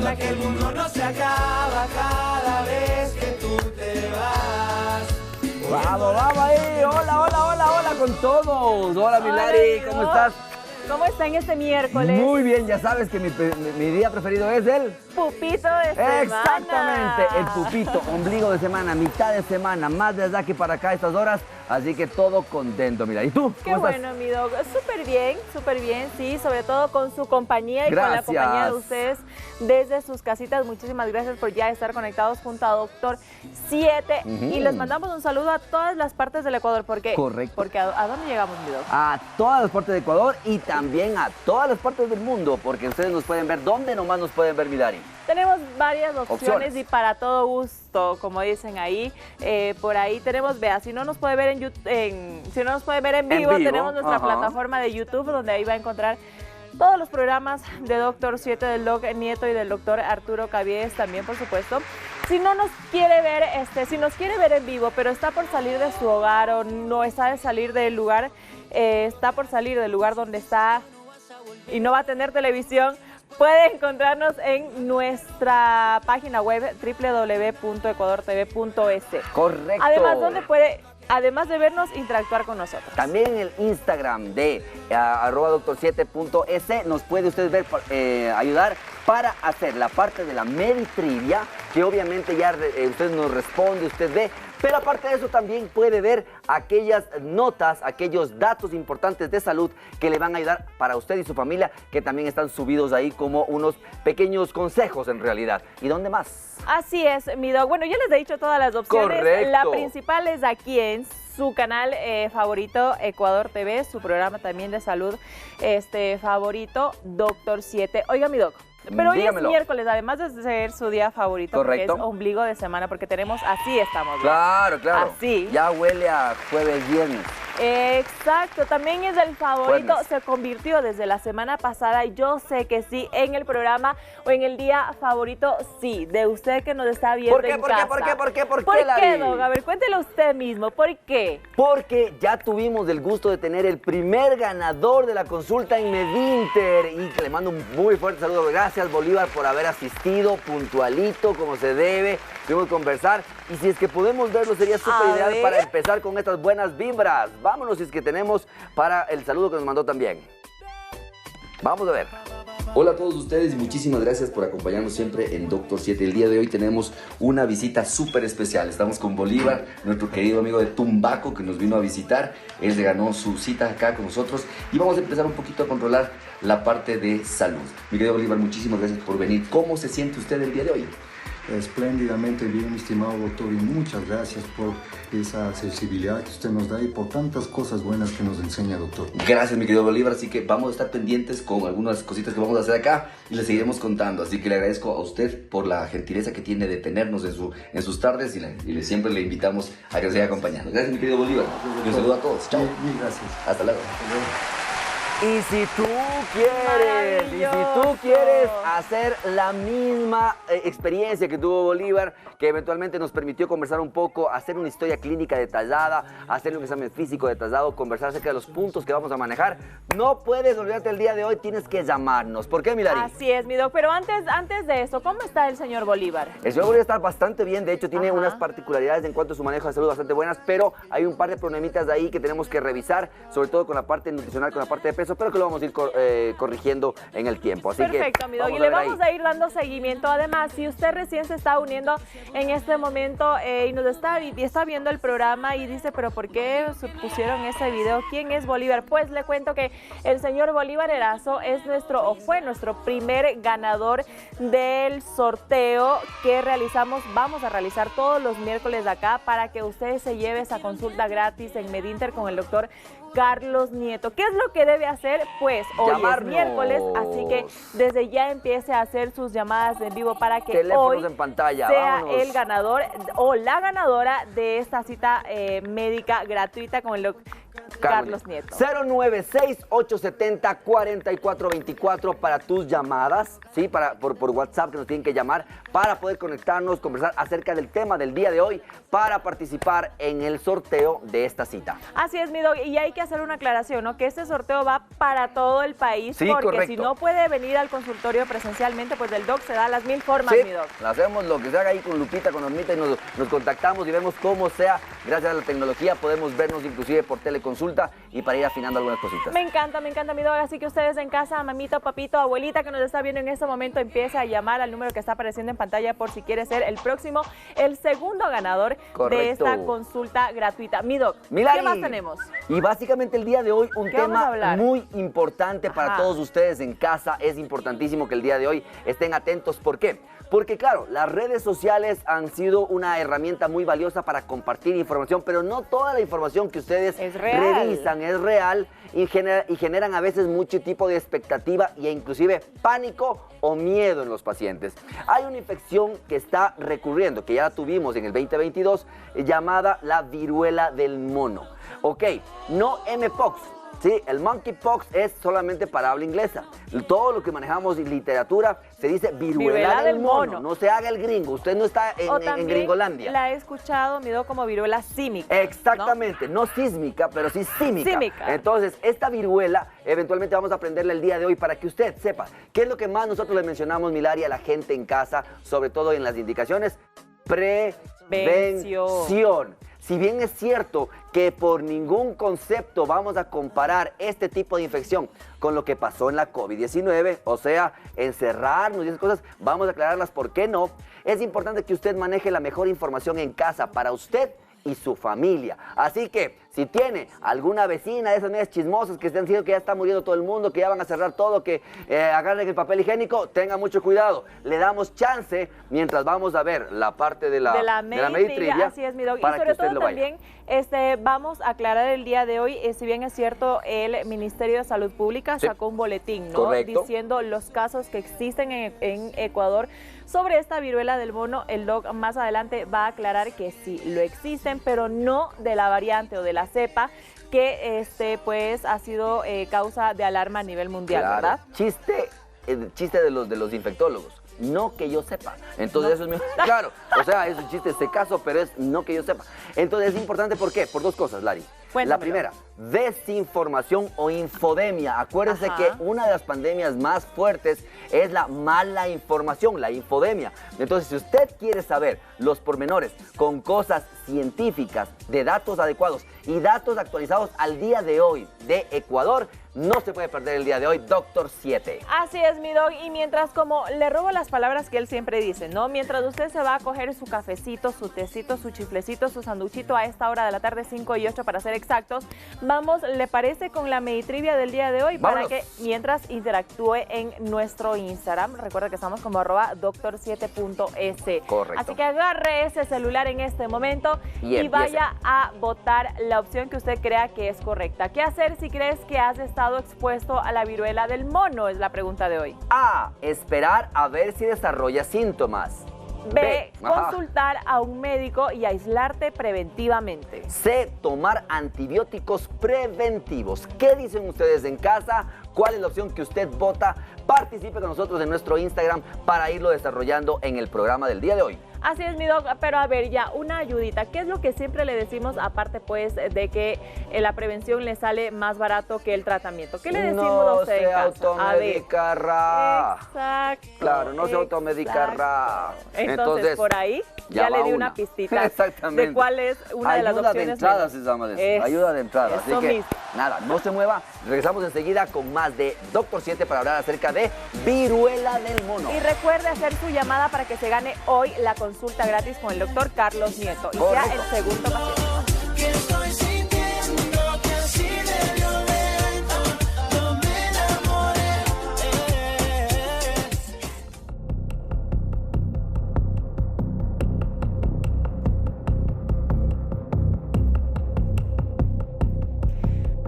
Recuerda que el mundo no se acaba cada vez que tú te vas. Vamos, vamos ahí. Hola, hola, hola, hola con todos. Hola, Milari, ¿cómo estás? ¿Cómo están este miércoles? Muy bien, ya sabes que mi día preferido es el pupito de semana. Exactamente, el pupito, ombligo de semana, mitad de semana, más desde aquí para acá a estas horas, así que todo contento, mira. ¿Y tú? Qué bueno, mi dog. Súper bien, sí, sobre todo con su compañía y gracias. con la compañía de ustedes desde sus casitas. Muchísimas gracias por ya estar conectados junto a Doctor 7 y les mandamos un saludo a todas las partes del Ecuador, porque correcto. Porque ¿a dónde llegamos, mi dog? A todas las partes de Ecuador y también a todas las partes del mundo, porque ustedes nos pueden ver. ¿Dónde nomás nos pueden ver, Milari? Tenemos varias opciones y para todo gusto, como dicen ahí. Por ahí tenemos, vea, si no nos puede ver si no nos puede ver en vivo, tenemos nuestra plataforma de YouTube, donde ahí va a encontrar todos los programas de Doctor 7, del Doc Nieto y del Doctor Arturo Caviedes también, por supuesto. Si no nos quiere ver, si nos quiere ver en vivo, pero está por salir de su hogar o no está de salir del lugar, está por salir del lugar donde está y no va a tener televisión, puede encontrarnos en nuestra página web www.ecuadortv.es. Correcto. Además, donde puede, además de vernos, interactuar con nosotros. También en el Instagram de @doctor7.es nos puede usted ver, ayudar para hacer la parte de la Meditrivia, que obviamente ya usted nos responde, usted ve. Pero aparte de eso también puede ver aquellas notas, aquellos datos importantes de salud que le van a ayudar para usted y su familia, que también están subidos ahí como unos pequeños consejos en realidad. ¿Y dónde más? Así es, mi dog. Bueno, ya les he dicho todas las opciones. Correcto. La principal es aquí en su canal favorito, Ecuador TV, su programa también de salud favorito, Doctor 7. Oiga, mi dog. Pero hoy dígamelo. Es miércoles, además de ser su día favorito, correcto, porque es ombligo de semana, porque tenemos, así estamos. Claro, claro. Así. Ya huele a jueves, viernes. Exacto, también es el favorito, Jueves. Se convirtió desde la semana pasada, y yo sé que sí, en el programa o en el día favorito, sí, de usted que nos está viendo ¿Por qué, en por casa. qué, por qué, por qué, por ¿Por qué, qué, Larry? Dog? A ver, cuéntelo usted mismo, ¿por qué? Porque ya tuvimos el gusto de tener el primer ganador de la consulta en Medinter y que le mando un muy fuerte saludo. Gracias, Bolívar, por haber asistido puntualito, como se debe. Pudimos conversar y si es que podemos verlo sería súper ideal para empezar con estas buenas vibras. Vámonos si es que tenemos para el saludo que nos mandó también. Vamos a ver. Hola a todos ustedes y muchísimas gracias por acompañarnos siempre en Doctor 7. El día de hoy tenemos una visita súper especial. Estamos con Bolívar, nuestro querido amigo de Tumbaco, que nos vino a visitar. Él se ganó su cita acá con nosotros y vamos a empezar un poquito a controlar la parte de salud. Mi querido Bolívar, muchísimas gracias por venir. ¿Cómo se siente usted el día de hoy? Espléndidamente bien, mi estimado doctor, y muchas gracias por esa sensibilidad que usted nos da y por tantas cosas buenas que nos enseña, doctor. Gracias, mi querido Bolívar, así que vamos a estar pendientes con algunas cositas que vamos a hacer acá y les seguiremos contando, así que le agradezco a usted por la gentileza que tiene de tenernos en sus tardes y siempre le invitamos a que nos siga acompañando. Gracias, mi querido Bolívar, un saludo a todos, chao. Mil gracias. Hasta luego. Y si tú quieres hacer la misma experiencia que tuvo Bolívar, que eventualmente nos permitió conversar un poco, hacer una historia clínica detallada, hacer un examen físico detallado, conversar acerca de los puntos que vamos a manejar, no puedes olvidarte el día de hoy, tienes que llamarnos. ¿Por qué, Milari? Así es, mi doc. Pero antes de eso, ¿cómo está el señor Bolívar? El señor Bolívar está bastante bien, de hecho tiene unas particularidades en cuanto a su manejo de salud bastante buenas, pero hay un par de problemitas de ahí que tenemos que revisar, sobre todo con la parte nutricional, con la parte de peso, pero que lo vamos a ir corrigiendo en el tiempo. Así perfecto, mi doc, y le vamos a ir dando seguimiento. Además, si usted recién se está uniendo en este momento y nos está viendo el programa y dice, pero ¿por qué pusieron ese video? ¿Quién es Bolívar? Pues le cuento que el señor Bolívar Erazo es fue nuestro primer ganador del sorteo que vamos a realizar todos los miércoles de acá para que usted se lleve esa consulta gratis en Medinter con el doctor Carlos Nieto. ¿Qué es lo que debe hacer? Pues hoy es miércoles, así que desde ya empiece a hacer sus llamadas en vivo para que hoy en pantalla. Sea el ganador o la ganadora de esta cita médica gratuita con el Carlos Nieto. 096-870-4424 para tus llamadas, ¿sí? Por WhatsApp que nos tienen que llamar para poder conectarnos, conversar acerca del tema del día de hoy para participar en el sorteo de esta cita. Así es, mi Doc, y hay que hacer una aclaración, ¿no? Que este sorteo va para todo el país, Sí, porque correcto. si no puede venir al consultorio presencialmente, pues del Doc se da las 1000 formas, Sí, mi Doc. hacemos lo que se haga ahí con Lupita, con Normita y nos contactamos y vemos cómo sea, gracias a la tecnología, podemos vernos inclusive por teleconsulta y para ir afinando algunas cositas. Me encanta, mi Doc, así que ustedes en casa, mamito, papito, abuelita que nos está viendo en este momento, empiece a llamar al número que está apareciendo en pantalla por si quiere ser el segundo ganador Correcto. de esta consulta gratuita. Mi Doc, Milari. ¿qué más tenemos? Y básicamente el día de hoy un ¿Qué vamos a tema hablar? muy importante para Ajá. todos ustedes en casa. Es importantísimo que el día de hoy estén atentos. ¿Por qué? Porque claro, las redes sociales han sido una herramienta muy valiosa para compartir información, pero no toda la información que ustedes Es real. revisan es real y generan a veces mucho tipo de expectativa e inclusive pánico o miedo en los pacientes. Hay una infección que está recurriendo, que ya la tuvimos en el 2022, llamada la viruela del mono. Ok, no Mpox. Sí, el monkeypox es solamente para habla inglesa. Todo lo que manejamos en literatura se dice viruela del mono. No se haga el gringo. Usted no está O en también Gringolandia. la he escuchado, mi Doc, como viruela símica. Exactamente, no sísmica, pero sí símica. Símica. Entonces, esta viruela, eventualmente vamos a aprenderla el día de hoy para que usted sepa qué es lo que más nosotros le mencionamos, Milari, a la gente en casa, sobre todo en las indicaciones. Prevención. Si bien es cierto que por ningún concepto vamos a comparar este tipo de infección con lo que pasó en la COVID-19, o sea, encerrarnos y esas cosas, vamos a aclararlas por qué no. Es importante que usted maneje la mejor información en casa para usted y su familia. Así que si tiene alguna vecina de esas medias chismosas que están diciendo que ya está muriendo todo el mundo, que ya van a cerrar todo, que agarren el papel higiénico, tenga mucho cuidado. Le damos chance mientras vamos a ver la parte de la Meditrivia. Así es, mi Doc. Y para que sobre usted todo lo vaya. también vamos a aclarar el día de hoy, si bien es cierto, el Ministerio de Salud Pública Sí. sacó un boletín, ¿no? Correcto. Diciendo los casos que existen en Ecuador sobre esta viruela del mono. El Doc más adelante va a aclarar que sí lo existen, pero no de la variante o de la cepa que pues ha sido causa de alarma a nivel mundial, Claro. ¿verdad? Chiste de los infectólogos. No que yo sepa. Entonces eso es claro, o sea, es un chiste ese caso, pero es no que yo sepa. Entonces es importante, ¿por qué? Por dos cosas, Lari. Cuéntamelo. La primera, desinformación o infodemia. Acuérdense Ajá. que una de las pandemias más fuertes es la mala información, la infodemia. Entonces, si usted quiere saber los pormenores con cosas científicas, de datos adecuados y datos actualizados al día de hoy de Ecuador, no se puede perder el día de hoy, Doctor 7. Así es, mi Doc, y mientras, como le robo las palabras que él siempre dice, ¿no? Mientras usted se va a coger su cafecito, su tecito, su chiflecito, su sanduchito a esta hora de la tarde, 5 y 8 para ser exactos, vamos, ¿le parece con la Meditrivia del día de hoy? Vámonos. Para que mientras interactúe en nuestro Instagram, recuerda que estamos como @doctor7.es. Correcto. Así que agarre ese celular en este momento Y y empiece. vaya a votar la opción que usted crea que es correcta. ¿Qué hacer si crees que has estado expuesto a la viruela del mono? Es la pregunta de hoy. A. Esperar a ver si desarrolla síntomas. B. Ajá. Consultar a un médico y aislarte preventivamente. C. Tomar antibióticos preventivos. ¿Qué dicen ustedes en casa? ¿Cuál es la opción que usted vota? Participe con nosotros en nuestro Instagram para irlo desarrollando en el programa del día de hoy. Así es, mi Doc, pero a ver, ya, una ayudita. ¿Qué es lo que siempre le decimos, aparte pues de que la prevención le sale más barato que el tratamiento? ¿Qué le decimos No a usted se en casa? automedicará. Exacto. Claro, no se automedicará. Entonces, Entonces, por ahí ya ya le va di una. una pistita Exactamente. de cuál es una de las Ayuda opciones. de entrada menos. se llama eso. Ayuda de entrada. Así Eso que, mismo. nada, no se mueva. Regresamos enseguida con más de Doctor 7 para hablar acerca de viruela del mono. Y recuerde hacer su llamada para que se gane hoy la consulta gratis con el doctor Carlos Nieto. Y sea Correcto. el segundo paciente. Que estoy sintiendo que así de violento yo me enamoré.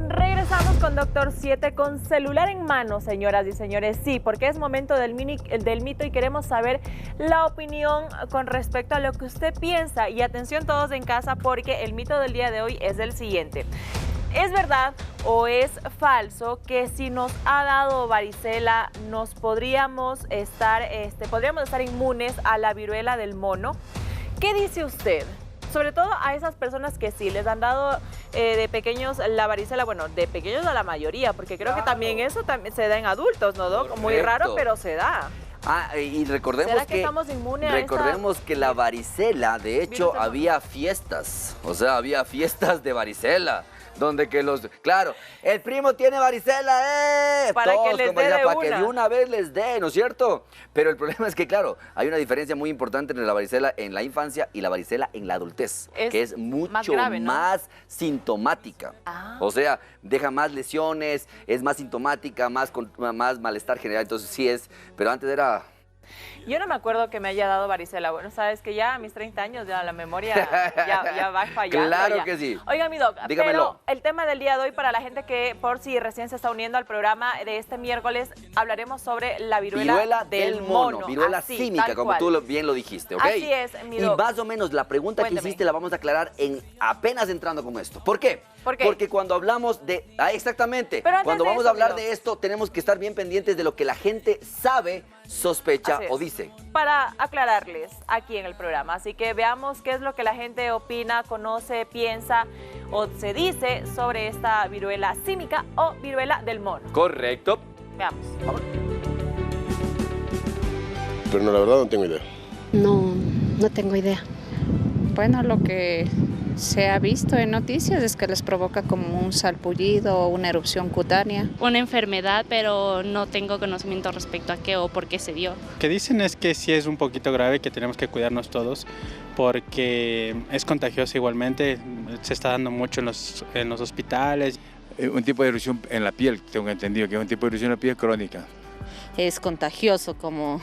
Regresamos con Doctor 7 con celular en mano, señoras y señores. Sí, porque es momento del mito y queremos saber la opinión con respecto a lo que usted piensa. Y atención todos en casa, porque el mito del día de hoy es el siguiente. ¿Es verdad o es falso que si nos ha dado varicela nos podríamos estar inmunes a la viruela del mono? ¿Qué dice usted? Sobre todo a esas personas que sí les han dado de pequeños la varicela, bueno, de pequeños a la mayoría, porque creo que también eso también se da en adultos, ¿no, Doc? Muy raro, pero se da. Y recordemos ¿Será que estamos inmunes a recordemos que la varicela, de hecho, había fiestas, o sea, había fiestas de varicela. Donde que claro, el primo tiene varicela, para todos que les con dé varicela, de para que de una vez les dé, ¿no es cierto? Pero el problema es que, claro, hay una diferencia muy importante entre la varicela en la infancia y la varicela en la adultez, que es mucho más grave, ¿no? más sintomática. O sea, deja más lesiones, es más sintomática, más malestar general, entonces sí es, pero antes era... Yo no me acuerdo que me haya dado varicela. Bueno, sabes que ya a mis 30 años ya la memoria ya va fallando. Claro ya. Que sí. Oiga, mi Doc, Dígamelo. pero el tema del día de hoy, para la gente que por si recién se está uniendo al programa de este miércoles, hablaremos sobre la viruela del mono. Viruela así, símica, como tú bien lo dijiste, ¿ok? Así es, mi Doc. Y más o menos la pregunta que hiciste la vamos a aclarar apenas entrando con esto. ¿Por qué? ¿Por qué? Porque cuando hablamos de... exactamente. Pero Cuando vamos a hablar de esto, tenemos que estar bien pendientes de lo que la gente sabe, sospecha o dice. Para aclararles aquí en el programa. Así que veamos qué es lo que la gente opina, conoce, piensa o se dice sobre esta viruela símica o viruela del mono. Correcto. Veamos. Pero no, la verdad no tengo idea. No tengo idea. Bueno, lo que se ha visto en noticias es que les provoca como un salpullido o una erupción cutánea. Una enfermedad, pero no tengo conocimiento respecto a qué o por qué se dio. Lo que dicen es que sí es un poquito grave, que tenemos que cuidarnos todos porque es contagioso igualmente, se está dando mucho en los hospitales. Un tipo de erupción en la piel, tengo entendido que es un tipo de erupción en la piel crónica. Es contagioso como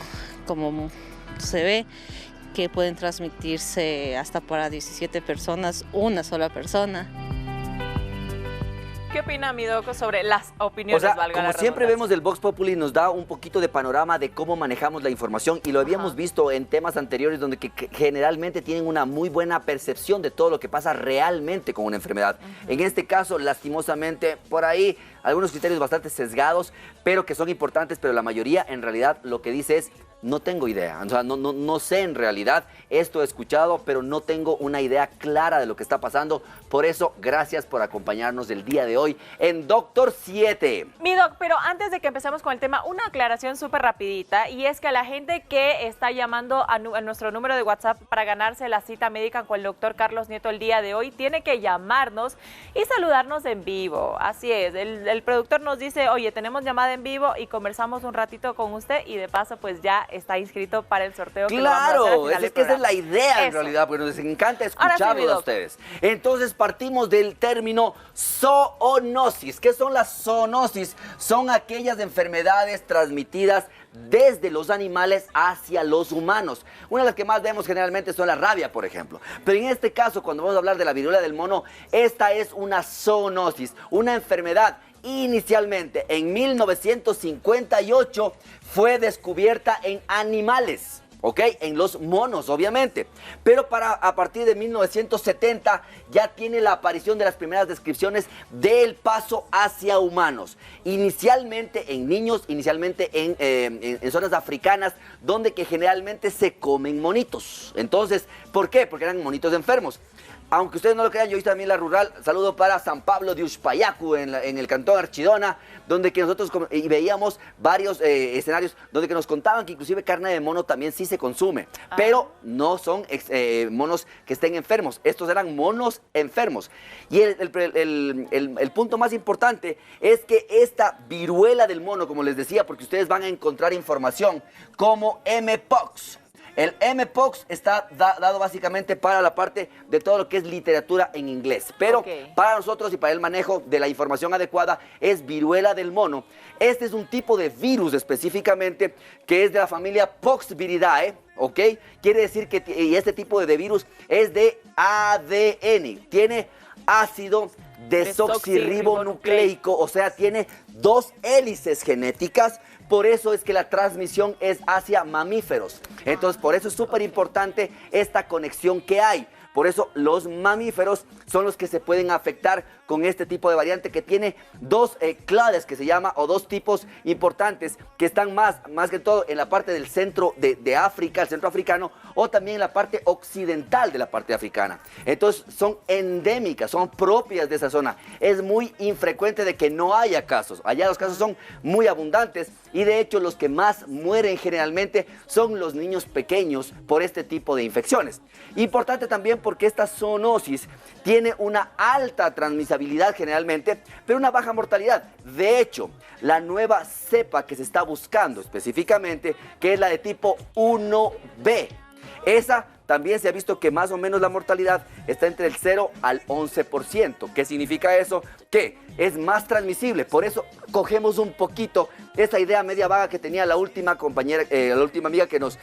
se ve, que pueden transmitirse hasta para 17 personas, una sola persona. ¿Qué opina mi Doc sobre las opiniones? O sea, como siempre vemos, el Vox Populi nos da un poquito de panorama de cómo manejamos la información y lo habíamos visto en temas anteriores donde que generalmente tienen una muy buena percepción de todo lo que pasa realmente con una enfermedad. En este caso, lastimosamente, por ahí algunos criterios bastante sesgados, pero que son importantes, pero la mayoría en realidad lo que dice es: no tengo idea, o sea, no sé en realidad, esto he escuchado, pero no tengo una idea clara de lo que está pasando. Por eso, gracias por acompañarnos el día de hoy en Doctor 7. Mi Doc, pero antes de que empecemos con el tema, una aclaración súper rapidita, y es que a la gente que está llamando a nuestro número de WhatsApp para ganarse la cita médica con el doctor Carlos Nieto el día de hoy, tiene que llamarnos y saludarnos en vivo. Así es, el productor nos dice: oye, tenemos llamada en vivo, y conversamos un ratito con usted, y de paso pues ya está inscrito para el sorteo. Claro, es que esa es la idea en realidad, porque nos encanta escucharlos a ustedes. Entonces partimos del término zoonosis. ¿Qué son las zoonosis? Son aquellas enfermedades transmitidas desde los animales hacia los humanos. Una de las que más vemos generalmente son la rabia, por ejemplo. Pero en este caso, cuando vamos a hablar de la viruela del mono, esta es una zoonosis, una enfermedad. Inicialmente, en 1958, fue descubierta en animales, ¿ok? En los monos, obviamente. Pero a partir de 1970 ya tiene la aparición de las primeras descripciones del paso hacia humanos. Inicialmente en niños, inicialmente en zonas africanas, donde que generalmente se comen monitos. Entonces, ¿por qué? Porque eran monitos enfermos. Aunque ustedes no lo crean, yo hice también la rural. Saludo para San Pablo de Uxpayacu, en el cantón Archidona, donde que nosotros veíamos varios escenarios donde que nos contaban que inclusive carne de mono también sí se consume, pero no son monos que estén enfermos. Estos eran monos enfermos. Y el punto más importante es que esta viruela del mono, como les decía, porque ustedes van a encontrar información como Mpox. El Mpox está dado básicamente para la parte de todo lo que es literatura en inglés. Pero para nosotros y para el manejo de la información adecuada es viruela del mono. Este es un tipo de virus específicamente que es de la familia Poxviridae, ¿ok? Quiere decir que este tipo de virus es de ADN. Tiene ácido desoxirribonucleico, o sea, tiene 2 hélices genéticas. Por eso es que la transmisión es hacia mamíferos. Entonces, por eso es súper importante esta conexión que hay. Por eso los mamíferos son los que se pueden afectar con este tipo de variante que tiene dos clades que se llama, o dos tipos importantes que están más que todo en la parte del centro de África, el centro africano, o también en la parte occidental de la parte africana. Entonces son endémicas, son propias de esa zona. Es muy infrecuente de que no haya casos. Allá los casos son muy abundantes y de hecho los que más mueren generalmente son los niños pequeños por este tipo de infecciones. Importante también porque esta zoonosis tiene una alta transmisibilidad generalmente, pero una baja mortalidad. De hecho, la nueva cepa que se está buscando específicamente, que es la de tipo 1B, esa también se ha visto que más o menos la mortalidad está entre el 0 al 11%. ¿Qué significa eso? Que es más transmisible. Por eso cogemos un poquito esa idea media vaga que tenía la última compañera, la última amiga que nos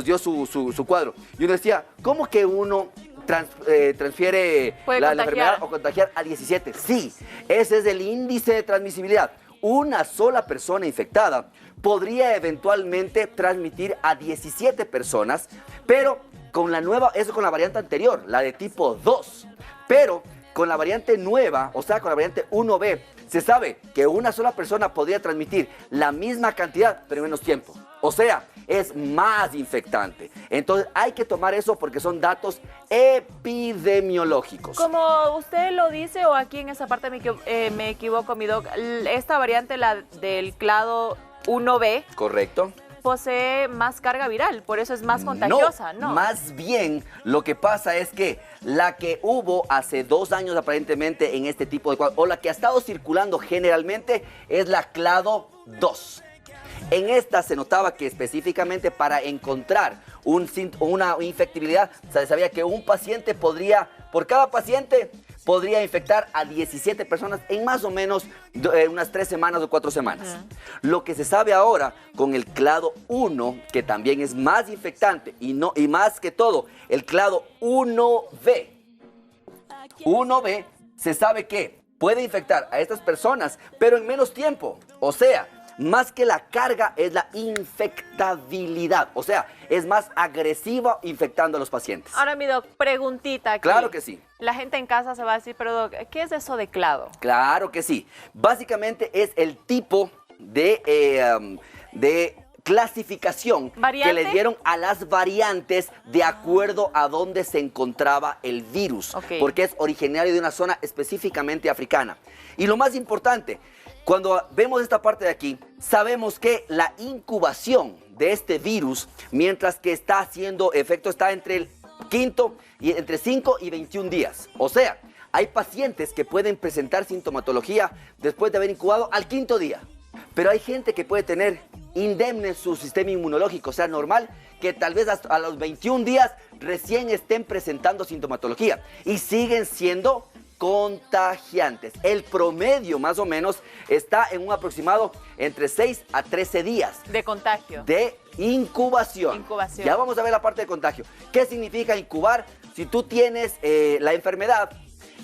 dio su cuadro. Y uno decía, ¿cómo que uno transfiere la enfermedad o contagiar a 17? Sí, ese es el índice de transmisibilidad. Una sola persona infectada podría eventualmente transmitir a 17 personas, pero con la nueva, eso con la variante anterior, la de tipo 2. Pero con la variante nueva, o sea, con la variante 1B, se sabe que una sola persona podría transmitir la misma cantidad, pero en menos tiempo. O sea, es más infectante. Entonces hay que tomar eso porque son datos epidemiológicos. Como usted lo dice, o aquí en esa parte me equivoco, mi doc, esta variante, la del clado 1B, correcto, posee más carga viral, por eso es más contagiosa, ¿no? Más bien, lo que pasa es que la que hubo hace 2 años aparentemente en este tipo de cuadros, o la que ha estado circulando generalmente, es la clado 2. En esta se notaba que específicamente para encontrar una infectibilidad, se sabía que un paciente por cada paciente, podría infectar a 17 personas en más o menos unas 3 semanas o 4 semanas. Lo que se sabe ahora con el clado 1, que también es más infectante y más que todo, el clado 1B. 1B se sabe que puede infectar a estas personas, pero en menos tiempo. O sea, más que la carga es la infectabilidad, o sea, es más agresiva infectando a los pacientes. Ahora, mi doc, preguntita aquí. Claro que sí. La gente en casa se va a decir, pero doc, ¿qué es eso de clado? Claro que sí. Básicamente es el tipo de clasificación que le dieron a las variantes de acuerdo a dónde se encontraba el virus, porque es originario de una zona específicamente africana. Y lo más importante, cuando vemos esta parte de aquí, sabemos que la incubación de este virus, mientras que está haciendo efecto, está entre entre 5 y 21 días. O sea, hay pacientes que pueden presentar sintomatología después de haber incubado al 5.º día. Pero hay gente que puede tener indemne su sistema inmunológico, o sea, normal, que tal vez a los 21 días recién estén presentando sintomatología y siguen siendo contagiantes. El promedio más o menos está en un aproximado entre 6 a 13 días. De contagio. De incubación. Ya vamos a ver la parte de contagio. ¿Qué significa incubar? Si tú tienes la enfermedad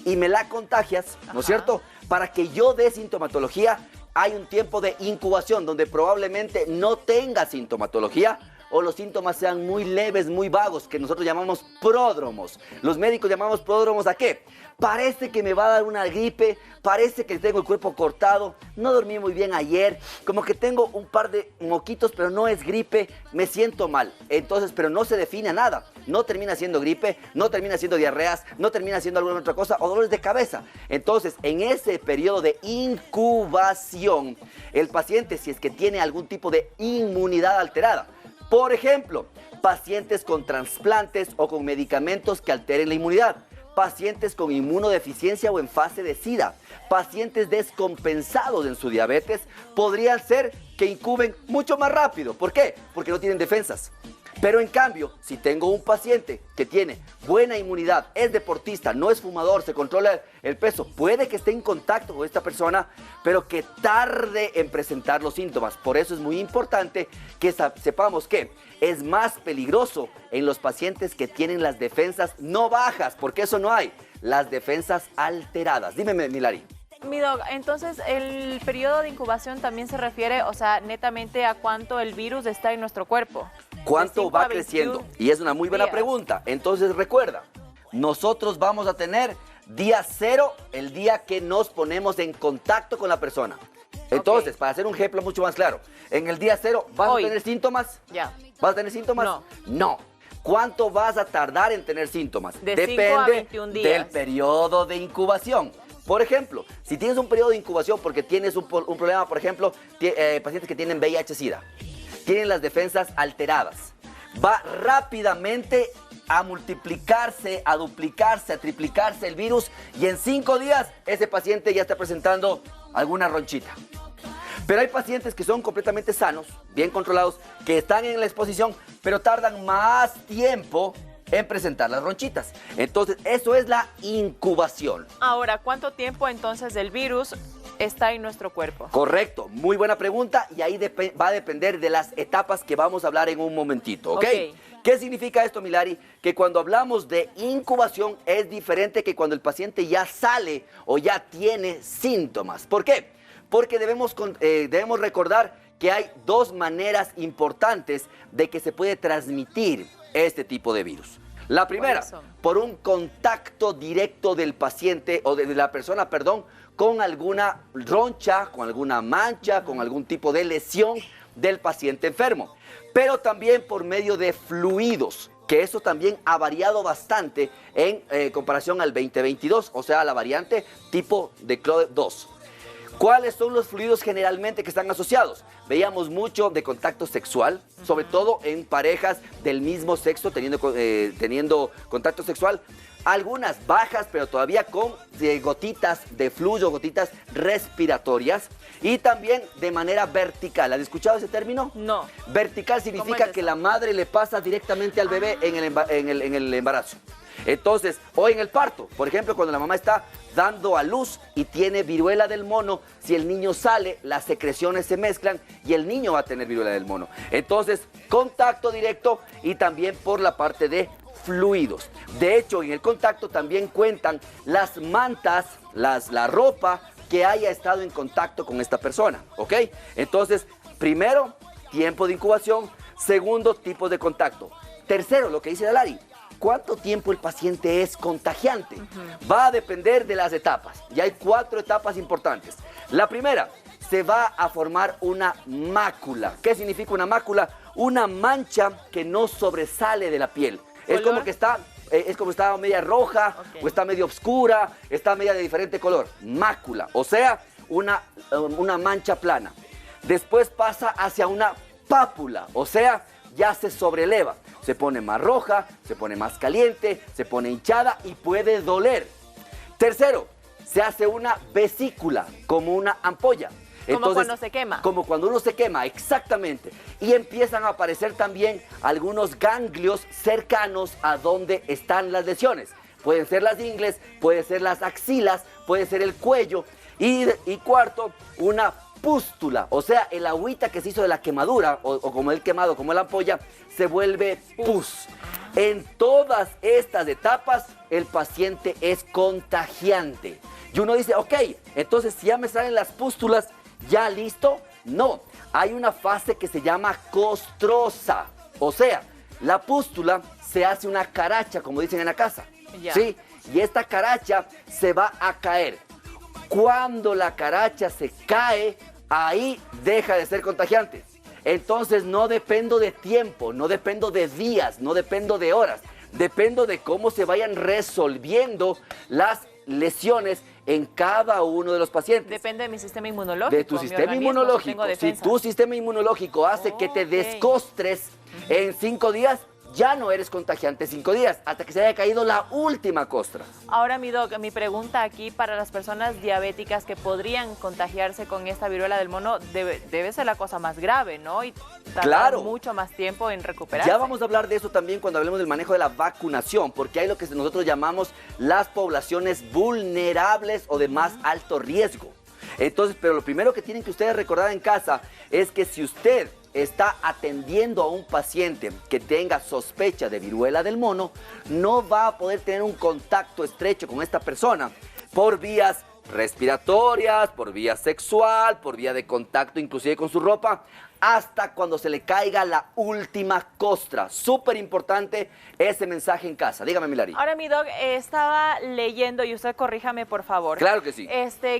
y me la contagias, ¿no es cierto? Para que yo dé sintomatología, hay un tiempo de incubación donde probablemente no tenga sintomatología o los síntomas sean muy leves, muy vagos, que nosotros llamamos pródromos. Los médicos llamamos pródromos ¿a qué? Parece que me va a dar una gripe, parece que tengo el cuerpo cortado, no dormí muy bien ayer, como que tengo un par de moquitos, pero no es gripe, me siento mal. Entonces, pero no se define a nada. No termina siendo gripe, no termina siendo diarreas, no termina siendo alguna otra cosa o dolores de cabeza. Entonces, en ese periodo de incubación, el paciente, si es que tiene algún tipo de inmunidad alterada, por ejemplo, pacientes con trasplantes o con medicamentos que alteren la inmunidad, pacientes con inmunodeficiencia o en fase de SIDA, pacientes descompensados en su diabetes, podrían ser que incuben mucho más rápido. ¿Por qué? Porque no tienen defensas. Pero en cambio, si tengo un paciente que tiene buena inmunidad, es deportista, no es fumador, se controla el peso, puede que esté en contacto con esta persona, pero que tarde en presentar los síntomas. Por eso es muy importante que sepamos que es más peligroso en los pacientes que tienen las defensas no bajas, porque eso no hay, las defensas alteradas. Dime, Milari. Mi doc, entonces el periodo de incubación también se refiere, o sea, netamente a cuánto el virus está en nuestro cuerpo. ¿Cuánto va creciendo? Y es una muy buena pregunta. Entonces recuerda, nosotros vamos a tener Día 0, el día que nos ponemos en contacto con la persona. Entonces, para hacer un ejemplo mucho más claro, en el día 0, ¿vas a tener síntomas? Ya. ¿Vas a tener síntomas? No. No. ¿Cuánto vas a tardar en tener síntomas? De 5 a Depende 21 días. del periodo de incubación. Por ejemplo, si tienes un periodo de incubación porque tienes un problema, por ejemplo, pacientes que tienen VIH-Sida, tienen las defensas alteradas, va rápidamente a multiplicarse, a duplicarse, a triplicarse el virus y en 5 días ese paciente ya está presentando alguna ronchita. Pero hay pacientes que son completamente sanos, bien controlados, que están en la exposición, pero tardan más tiempo en presentar las ronchitas. Entonces, eso es la incubación. Ahora, ¿cuánto tiempo entonces el virus está en nuestro cuerpo? Correcto, muy buena pregunta y ahí va a depender de las etapas que vamos a hablar en un momentito, ¿ok? ¿Qué significa esto, Milari? Que cuando hablamos de incubación es diferente que cuando el paciente ya sale o ya tiene síntomas. ¿Por qué? Porque debemos recordar que hay 2 maneras importantes de que se puede transmitir este tipo de virus. La primera, por un contacto directo del paciente o de la persona, perdón, con alguna roncha, con alguna mancha, con algún tipo de lesión del paciente enfermo. Pero también por medio de fluidos, que eso también ha variado bastante en comparación al 2022, o sea, la variante tipo de Clade 2. ¿Cuáles son los fluidos generalmente que están asociados? Veíamos mucho de contacto sexual, sobre todo en parejas del mismo sexo teniendo contacto sexual. Algunas bajas, pero todavía con gotitas de fluido, gotitas respiratorias. Y también de manera vertical. ¿Has escuchado ese término? No. Vertical significa que la madre le pasa directamente al bebé en el embarazo. Entonces, o en el parto, por ejemplo, cuando la mamá está dando a luz y tiene viruela del mono, si el niño sale, las secreciones se mezclan y el niño va a tener viruela del mono. Entonces, contacto directo y también por la parte de fluidos. De hecho, en el contacto también cuentan las mantas, la ropa que haya estado en contacto con esta persona, ¿ok? Entonces, primero, tiempo de incubación. Segundo, tipo de contacto. Tercero, lo que dice Dalari, ¿cuánto tiempo el paciente es contagiante? Va a depender de las etapas. Y hay 4 etapas importantes. La primera, se va a formar una mácula. ¿Qué significa una mácula? Una mancha que no sobresale de la piel. Es como que está media roja, o está medio oscura, está media de diferente color. Mácula, o sea, una mancha plana. Después pasa hacia una pápula, o sea, ya se sobreleva. Se pone más roja, se pone más caliente, se pone hinchada y puede doler. Tercero, se hace una vesícula, como una ampolla. Como cuando se quema. Como cuando uno se quema, exactamente. Y empiezan a aparecer también algunos ganglios cercanos a donde están las lesiones. Pueden ser las ingles, pueden ser las axilas, puede ser el cuello. Y cuarto, una pústula, o sea, el agüita que se hizo de la quemadura, o como el quemado, como la ampolla, se vuelve pus. En todas estas etapas, el paciente es contagiante. Y uno dice, ok, entonces si ya me salen las pústulas, ¿ya listo? No, hay una fase que se llama costrosa. O sea, la pústula se hace una caracha, como dicen en la casa. ¿Sí? Y esta caracha se va a caer. Cuando la caracha se cae, ahí deja de ser contagiante. Entonces no dependo de tiempo, no dependo de días, no dependo de horas. Dependo de cómo se vayan resolviendo las lesiones en cada uno de los pacientes. Depende de mi sistema inmunológico. De tu sistema inmunológico. Si tu sistema inmunológico hace que te descostres en 5 días, ya no eres contagiante 5 días, hasta que se haya caído la última costra. Ahora, mi doc, mi pregunta aquí para las personas diabéticas que podrían contagiarse con esta viruela del mono, debe ser la cosa más grave, ¿no? Y tardar mucho más tiempo en recuperarse. Ya vamos a hablar de eso también cuando hablemos del manejo de la vacunación, porque hay lo que nosotros llamamos las poblaciones vulnerables o de más alto riesgo. Entonces, pero lo primero que tienen que ustedes recordar en casa es que si usted está atendiendo a un paciente que tenga sospecha de viruela del mono, no va a poder tener un contacto estrecho con esta persona por vías respiratorias, por vía sexual, por vía de contacto inclusive con su ropa, hasta cuando se le caiga la última costra. Súper importante ese mensaje en casa. Dígame, Milari. Ahora, mi doc, estaba leyendo, y usted corríjame, por favor. Claro que sí.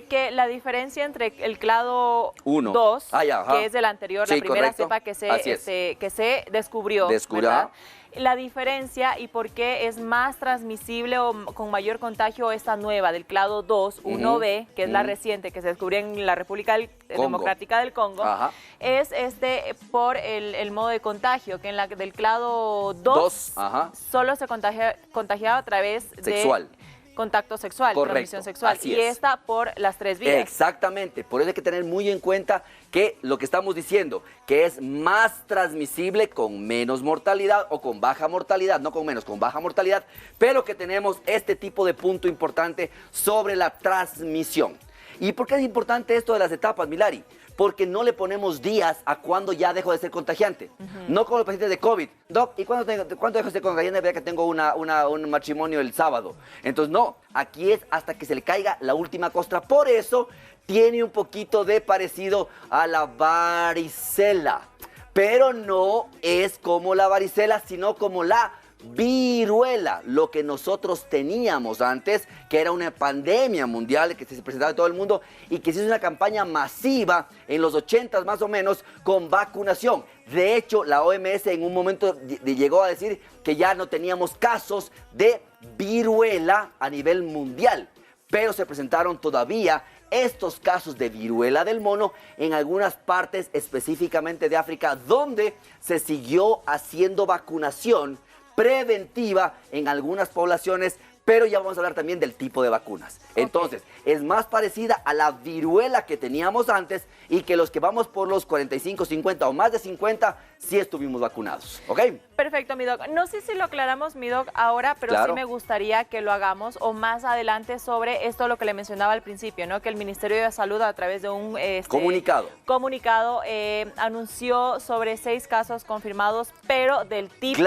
Que la diferencia entre el clado 1, 2, que es del anterior, sí, la primera correcto. cepa que se descubrió, ¿verdad? La diferencia y por qué es más transmisible o con mayor contagio esta nueva del clado 2, 1B, que es la reciente que se descubrió en la República Democrática del Congo, es por el modo de contagio, que en la del clado 2 solo se contagiaba a través de contacto sexual, transmisión sexual, y esta por las 3 vías. Exactamente, por eso hay que tener muy en cuenta que lo que estamos diciendo, que es más transmisible con menos mortalidad o con baja mortalidad, no con menos, con baja mortalidad, pero que tenemos este tipo de punto importante sobre la transmisión. ¿Y por qué es importante esto de las etapas, Milari? Porque no le ponemos días a cuando ya dejo de ser contagiante. No como los pacientes de COVID. Doc, ¿y cuándo dejo de ser contagiante? Vea que tengo un matrimonio el sábado. Entonces, no, aquí es hasta que se le caiga la última costra. Por eso tiene un poquito de parecido a la varicela. Pero no es como la varicela, sino como la viruela, lo que nosotros teníamos antes, que era una pandemia mundial que se presentaba en todo el mundo y que se hizo una campaña masiva en los 80s más o menos con vacunación. De hecho, la OMS en un momento llegó a decir que ya no teníamos casos de viruela a nivel mundial, pero se presentaron todavía estos casos de viruela del mono en algunas partes específicamente de África, donde se siguió haciendo vacunación preventiva en algunas poblaciones, pero ya vamos a hablar también del tipo de vacunas. Entonces, es más parecida a la viruela que teníamos antes y que los que vamos por los 45, 50 o más de 50, sí estuvimos vacunados, ¿ok? Perfecto, mi doc. No sé si lo aclaramos, mi doc, ahora, pero sí me gustaría que lo hagamos o más adelante sobre esto, lo que le mencionaba al principio, ¿no? Que el Ministerio de Salud, a través de un comunicado anunció sobre 6 casos confirmados, pero del tipo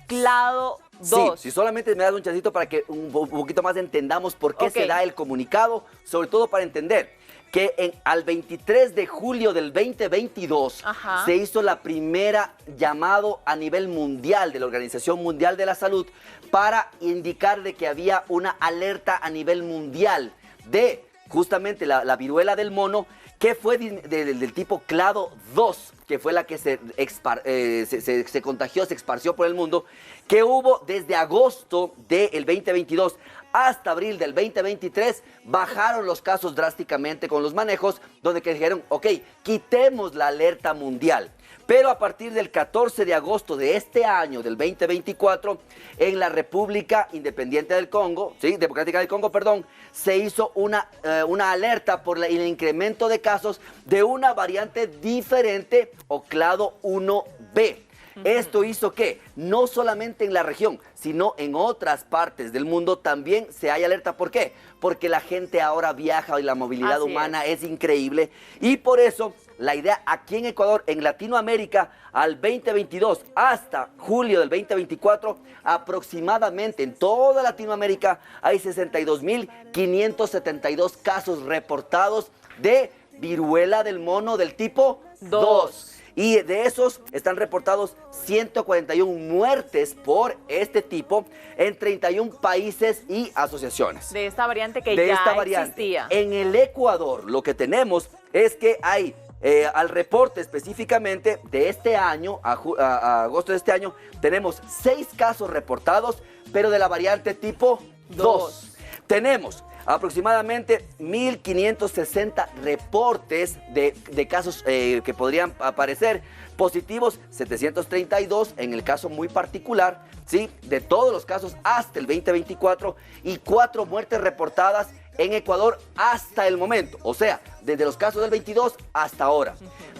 clado 2. Sí, si solamente me das un chancito para que un poquito más entendamos por qué se da el comunicado, sobre todo para entender que al 23 de julio del 2022 se hizo la primera llamado a nivel mundial de la Organización Mundial de la Salud para indicar de que había una alerta a nivel mundial de justamente la viruela del mono, que fue del tipo clado 2, que fue la que se contagió, se esparció por el mundo, que hubo desde agosto del 2022 hasta abril del 2023, bajaron los casos drásticamente con los manejos, donde que dijeron, ok, quitemos la alerta mundial. Pero a partir del 14 de agosto de este año, del 2024, en la República Independiente del Congo, Democrática del Congo, perdón, se hizo una alerta por el incremento de casos de una variante diferente o clado 1B. Esto hizo que no solamente en la región, sino en otras partes del mundo también se haya alerta. ¿Por qué? Porque la gente ahora viaja y la movilidad humana es increíble. Y por eso la idea aquí en Ecuador, en Latinoamérica, al 2022 hasta julio del 2024, aproximadamente en toda Latinoamérica hay 62.572 casos reportados de viruela del mono del tipo 2. Y de esos están reportados 141 muertes por este tipo en 31 países y asociaciones. De esta variante que ya existía. En el Ecuador lo que tenemos es que hay, al reporte específicamente de este año, a agosto de este año, tenemos 6 casos reportados, pero de la variante tipo 2. Tenemos aproximadamente 1.560 reportes de casos que podrían aparecer positivos, 732 en el caso muy particular, ¿sí? De todos los casos hasta el 2024 y 4 muertes reportadas en Ecuador hasta el momento, o sea, desde los casos del 22 hasta ahora.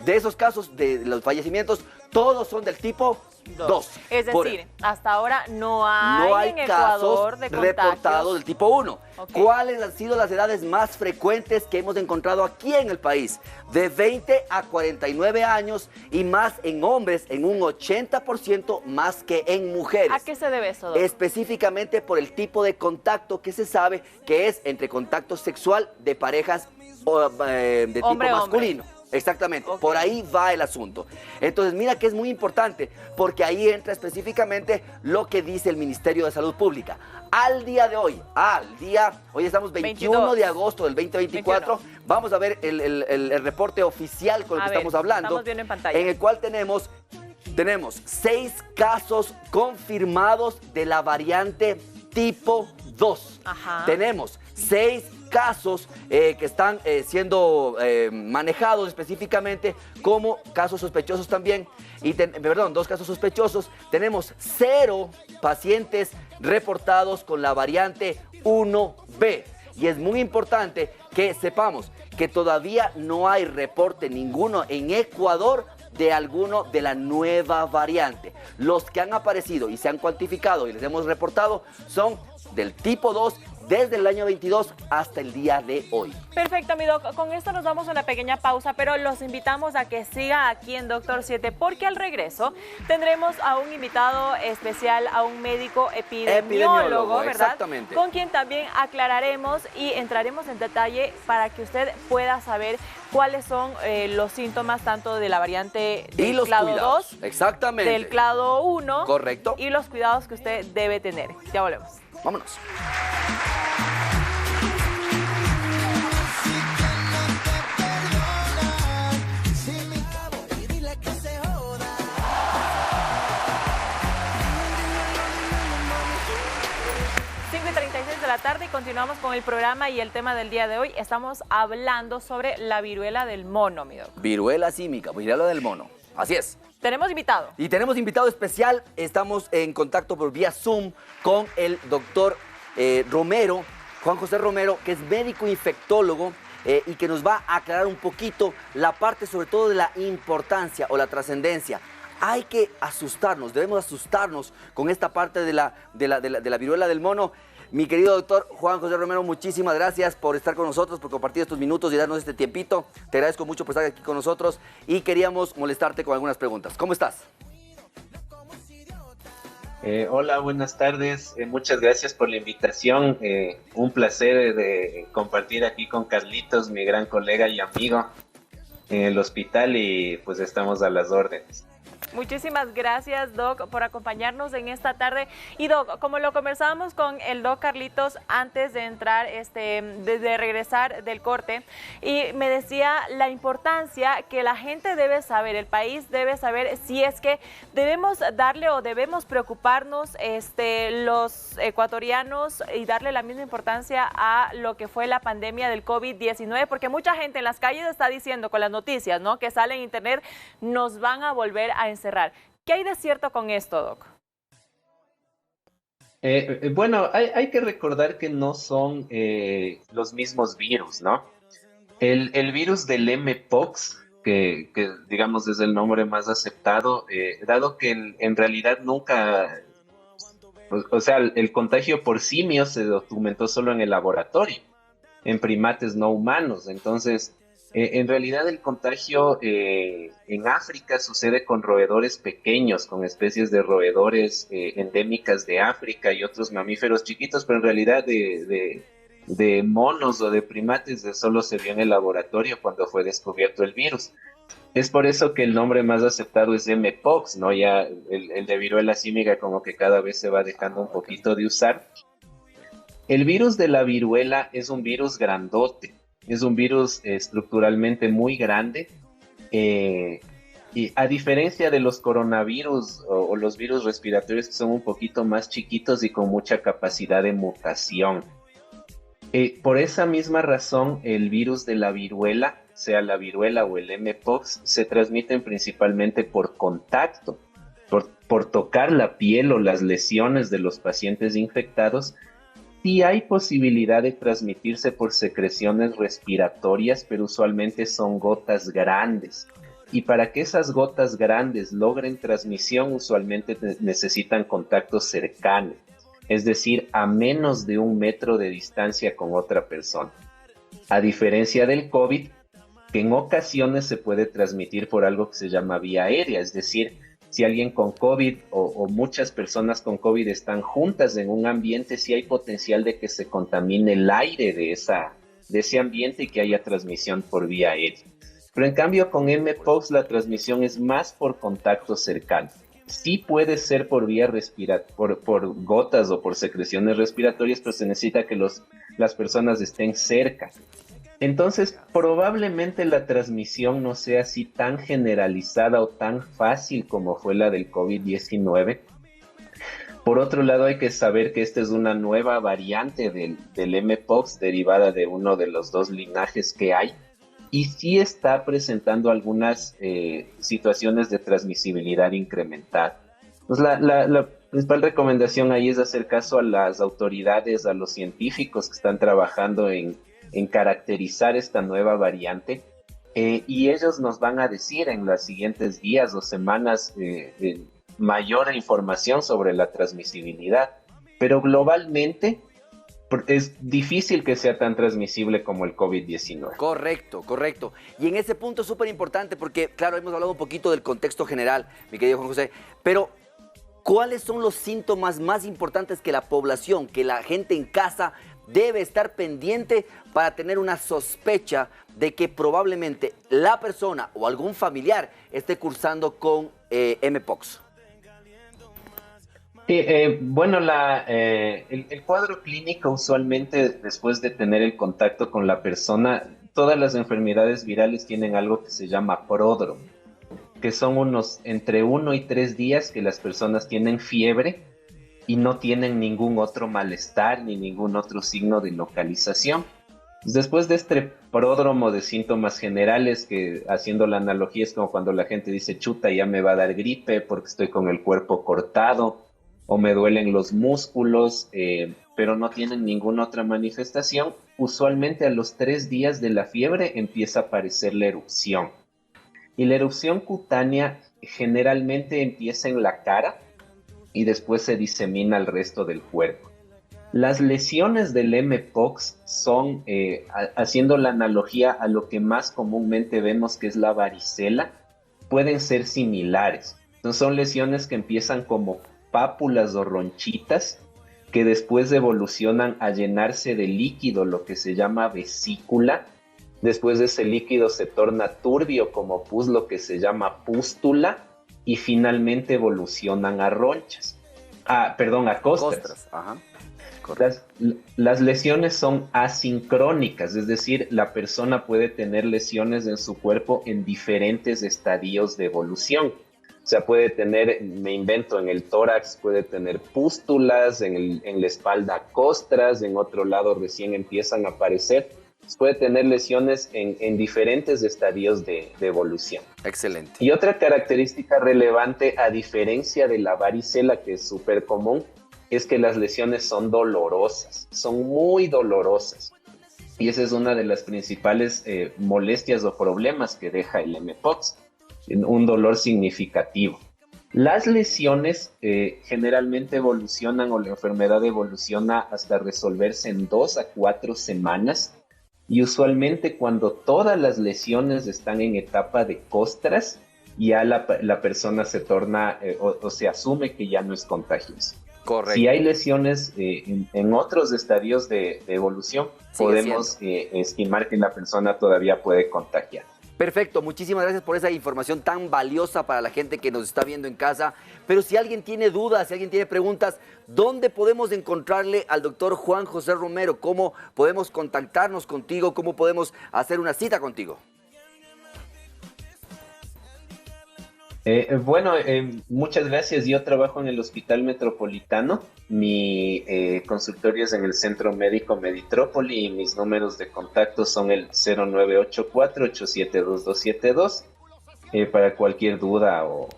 De esos casos de los fallecimientos, todos son del tipo 2. Es decir, hasta ahora no hay en Ecuador casos reportados del tipo 1. ¿Cuáles han sido las edades más frecuentes que hemos encontrado aquí en el país? De 20 a 49 años y más en hombres, en un 80% más que en mujeres. ¿A qué se debe eso, doctor? Específicamente por el tipo de contacto que se sabe que es entre contacto sexual de parejas de tipo masculino. Exactamente, por ahí va el asunto. Entonces, mira que es muy importante, porque ahí entra específicamente lo que dice el Ministerio de Salud Pública. Al día de hoy, hoy estamos 21 de agosto del 2024, vamos a ver el reporte oficial con el que estamos hablando. Estamos viendo en pantalla. En el cual tenemos 6 casos confirmados de la variante tipo 2. Ajá. Tenemos 6 casos que están siendo manejados específicamente como casos sospechosos también. Y 2 casos sospechosos. Tenemos 0 pacientes reportados con la variante 1B. Y es muy importante que sepamos que todavía no hay reporte ninguno en Ecuador de alguno de la nueva variante. Los que han aparecido y se han cuantificado y les hemos reportado son del tipo 2 desde el año 22 hasta el día de hoy. Perfecto, mi doc. Con esto nos damos una pequeña pausa, pero los invitamos a que siga aquí en Doctor 7, porque al regreso tendremos a un invitado especial, a un médico epidemiólogo, ¿verdad? Exactamente. Con quien también aclararemos y entraremos en detalle para que usted pueda saber cuáles son los síntomas tanto de la variante del clado 2, exactamente, del clado 1, correcto, y los cuidados que usted debe tener. Ya volvemos. Vámonos. De la tarde y continuamos con el programa y el tema del día de hoy. Estamos hablando sobre la viruela del mono, mi doc. Viruela símica, viruela del mono. Así es. Tenemos invitado. Y tenemos invitado especial. Estamos en contacto por vía Zoom con el doctor Romero, Juan José Romero, que es médico infectólogo y que nos va a aclarar un poquito la parte sobre todo de la importancia o la trascendencia. Hay que asustarnos, debemos asustarnos con esta parte de la viruela del mono. Mi querido doctor Juan José Romero, muchísimas gracias por estar con nosotros, por compartir estos minutos y darnos este tiempito. Te agradezco mucho por estar aquí con nosotros y queríamos molestarte con algunas preguntas. ¿Cómo estás? Hola, buenas tardes. Muchas gracias por la invitación. Un placer de compartir aquí con Carlitos, mi gran colega y amigo, en el hospital, y pues estamos a las órdenes. Muchísimas gracias, Doc, por acompañarnos en esta tarde. Y Doc, como lo conversábamos con el Doc Carlitos antes de entrar, de regresar del corte, y me decía la importancia que la gente debe saber, el país debe saber si es que debemos darle o debemos preocuparnos los ecuatorianos y darle la misma importancia a lo que fue la pandemia del COVID-19, porque mucha gente en las calles está diciendo con las noticias, ¿no?, que sale en internet, nos van a volver a encerrar. ¿Qué hay de cierto con esto, Doc? Bueno, hay que recordar que no son los mismos virus, ¿no? El virus del Mpox, que digamos es el nombre más aceptado, dado que en realidad nunca, o sea, el contagio por simios se documentó solo en el laboratorio, en primates no humanos. Entonces, en realidad el contagio en África sucede con roedores pequeños, con especies de roedores endémicas de África y otros mamíferos chiquitos, pero en realidad de monos o de primates solo se vio en el laboratorio cuando fue descubierto el virus. Es por eso que el nombre más aceptado es Mpox, ¿no? Ya el de viruela símica como que cada vez se va dejando un poquito de usar. El virus de la viruela es un virus grandote. Es un virus estructuralmente muy grande y a diferencia de los coronavirus o los virus respiratorios, que son un poquito más chiquitos y con mucha capacidad de mutación. Por esa misma razón, el virus de la viruela, sea la viruela o el Mpox, se transmiten principalmente por contacto, por tocar la piel o las lesiones de los pacientes infectados. Sí hay posibilidad de transmitirse por secreciones respiratorias, pero usualmente son gotas grandes. Y para que esas gotas grandes logren transmisión, usualmente necesitan contacto cercano, es decir, a menos de 1 metro de distancia con otra persona. A diferencia del COVID, que en ocasiones se puede transmitir por algo que se llama vía aérea, es decir, si alguien con COVID o muchas personas con COVID están juntas en un ambiente, sí hay potencial de que se contamine el aire de ese ambiente y que haya transmisión por vía aérea. Pero en cambio con mpox la transmisión es más por contacto cercano. Sí puede ser por vía por gotas o por secreciones respiratorias, pero se necesita que las personas estén cerca. Entonces, probablemente la transmisión no sea así tan generalizada o tan fácil como fue la del COVID-19. Por otro lado, hay que saber que esta es una nueva variante del mpox derivada de uno de los dos linajes que hay y sí está presentando algunas situaciones de transmisibilidad incrementada. Pues la principal recomendación ahí es hacer caso a las autoridades, a los científicos que están trabajando en caracterizar esta nueva variante y ellos nos van a decir en los siguientes días o semanas mayor información sobre la transmisibilidad, pero globalmente es difícil que sea tan transmisible como el COVID-19. Correcto, correcto. Y en ese punto es súper importante porque, claro, hemos hablado un poquito del contexto general, mi querido Juan José, pero ¿cuáles son los síntomas más importantes que la población, que la gente en casa debe estar pendiente para tener una sospecha de que probablemente la persona o algún familiar esté cursando con mpox? Sí, bueno, el cuadro clínico usualmente después de tener el contacto con la persona, todas las enfermedades virales tienen algo que se llama pródromo, que son unos entre 1 y 3 días que las personas tienen fiebre y no tienen ningún otro malestar ni ningún otro signo de localización. Después de este pródromo de síntomas generales, que haciendo la analogía es como cuando la gente dice, chuta, ya me va a dar gripe porque estoy con el cuerpo cortado, o me duelen los músculos, pero no tienen ninguna otra manifestación, usualmente a los 3 días de la fiebre empieza a aparecer la erupción. Y la erupción cutánea generalmente empieza en la cara y después se disemina al resto del cuerpo. Las lesiones del mpox son, haciendo la analogía a lo que más comúnmente vemos que es la varicela, pueden ser similares. Entonces son lesiones que empiezan como pápulas o ronchitas que después evolucionan a llenarse de líquido, lo que se llama vesícula. Después de ese líquido se torna turbio como pus, lo que se llama pústula, y finalmente evolucionan a ronchas. A costras. Ajá. Las lesiones son asincrónicas, es decir, la persona puede tener lesiones en su cuerpo en diferentes estadios de evolución. O sea, puede tener, me invento, en el tórax puede tener pústulas, en la espalda costras, en otro lado recién empiezan a aparecer. Puede tener lesiones en diferentes estadios de evolución. Excelente. Y otra característica relevante, a diferencia de la varicela, que es súper común, es que las lesiones son dolorosas, son muy dolorosas. Y esa es una de las principales molestias o problemas que deja el mpox, un dolor significativo. Las lesiones generalmente evolucionan, o la enfermedad evoluciona hasta resolverse en 2 a 4 semanas, y usualmente cuando todas las lesiones están en etapa de costras, ya la persona se torna o se asume que ya no es contagiosa. Correcto. Si hay lesiones en otros estadios de evolución, podemos estimar que la persona todavía puede contagiar. Perfecto, muchísimas gracias por esa información tan valiosa para la gente que nos está viendo en casa. Pero si alguien tiene dudas, si alguien tiene preguntas, ¿dónde podemos encontrarle al doctor Juan José Romero? ¿Cómo podemos contactarnos contigo? ¿Cómo podemos hacer una cita contigo? Muchas gracias. Yo trabajo en el Hospital Metropolitano. Mi consultorio es en el Centro Médico Meditrópoli y mis números de contacto son el 0984-872-272 para cualquier duda o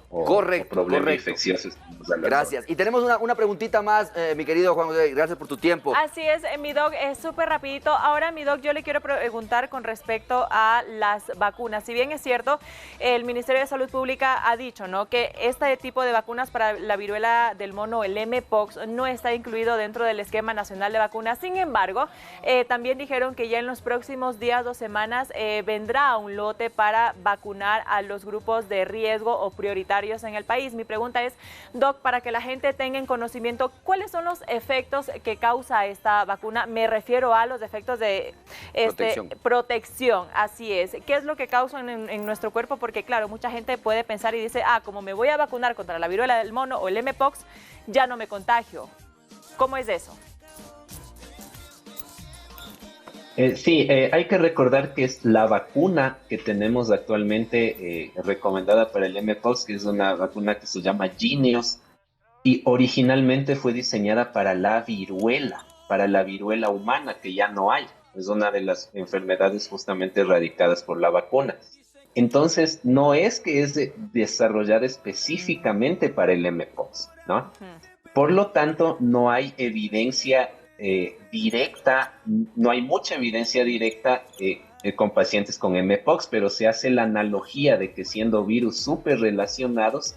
problema infeccioso. Gracias. Y tenemos una preguntita más, mi querido Juan José. Gracias por tu tiempo. Así es, mi doc, es súper rapidito. Ahora, mi doc, yo le quiero preguntar con respecto a las vacunas. Si bien es cierto, el Ministerio de Salud Pública ha dicho, ¿no?, que este tipo de vacunas para la viruela del mono, el mpox, no está incluido dentro del esquema nacional de vacunas. Sin embargo, también dijeron que ya en los próximos días o semanas vendrá un lote para vacunar a los grupos de riesgo o prioritarios en el país. Mi pregunta es, Doc, para que la gente tenga en conocimiento, ¿cuáles son los efectos que causa esta vacuna? Me refiero a los efectos de protección, así es. ¿Qué es lo que causan en nuestro cuerpo? Porque claro, mucha gente puede pensar y dice, como me voy a vacunar contra la viruela del mono o el mpox, ya no me contagio. ¿Cómo es eso? Sí, hay que recordar que es la vacuna que tenemos actualmente recomendada para el mpox, que es una vacuna que se llama Jynneos, y originalmente fue diseñada para la viruela humana, que ya no hay. Es una de las enfermedades justamente erradicadas por la vacuna. Entonces, no es que es desarrollada específicamente para el mpox, ¿no? Por lo tanto, no hay evidencia directa, no hay mucha evidencia directa con pacientes con mpox, pero se hace la analogía de que siendo virus súper relacionados,